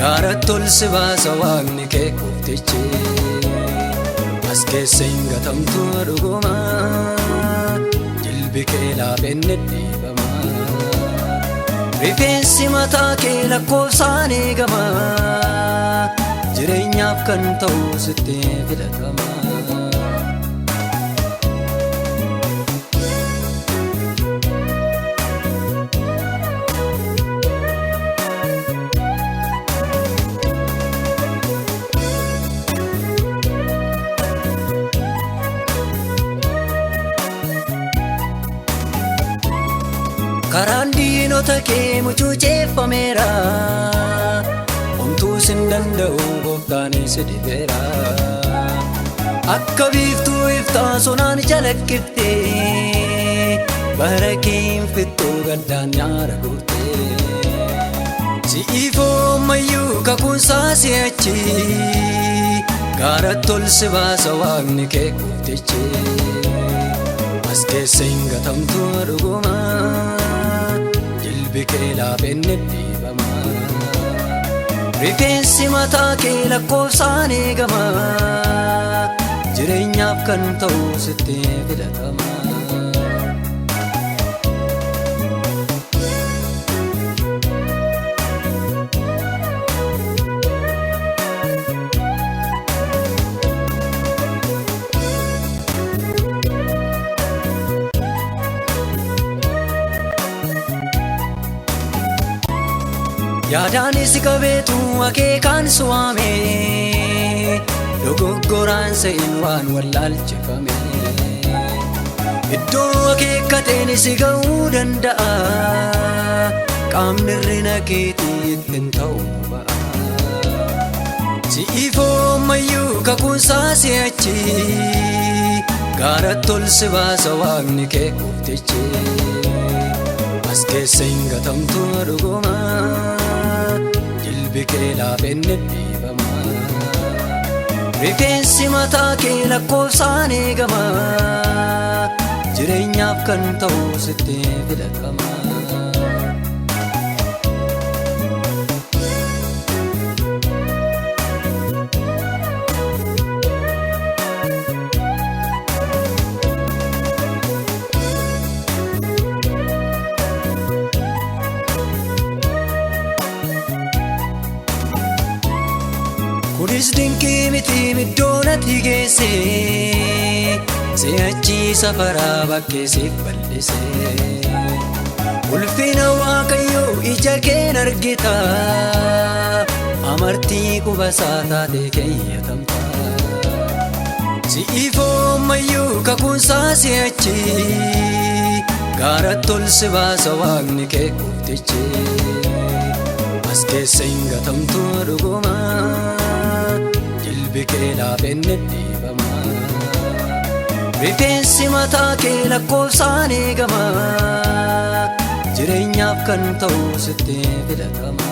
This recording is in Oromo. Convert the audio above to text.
Gaara tolsi baasa waaqni kee qoftichi as keessa hin gatamtu dhuguma jilbi kee laafenne dhiibama rifeensi mataa kee lakkoofsaan eegama jireenyaaf kan ta'u sitti filatama. Karaan diinota kee mucuceeffameera homtuu sin danda'u gooftaan si dibeera akka biiftuu iftaa sonaan jalakkifte bara keen fixxuu gaddaan nyaara guurte si'ifoo mayyuu kakuunsaa si'achi gaara tolsi baasa waaqni kee qoftichi as keessa hin gatamtu dhuguma jilbi kee laafenne dhiibama rifeensi mataa kee lakkoofsaan eegama jireenyaaf kan ta'u sitti filatama. Yaadaanis qabeetu akeekaan su'aame dogoggoraan se'in waan wallaalchifame iddoo akeekkateen si ga'uu danda'a qaamni hirrina keetii ittiin ta'uu ba'a si'ifoo mayyuu kakuunsaa si'achi gaara tolsi baasa waaqni kee qoftichi as keessa hin gatamtu dhuguma jilbi kee laafenne dhiibama rifeensi mataa kee lakkoofsaan eegama jireenyaaf kan ta'u sitti filatama. Kunis dinqii miti middoon ati geesse si'achi safaraa bakkee siif bal'ise ulfina Waaqayyoo ija keen argita amartii qubasaa taatee keeyyatamta si'ifoo mayyuu kakuunsaa si'achi gaara tolsi baasa waaqni kee qoftichi as keessa hin gatamtu dhuguma jilbi kee laafenne dhiibama rifeensi mataa kee lakkoofsaan eegama jireenyaaf kan ta'u sitti filatama.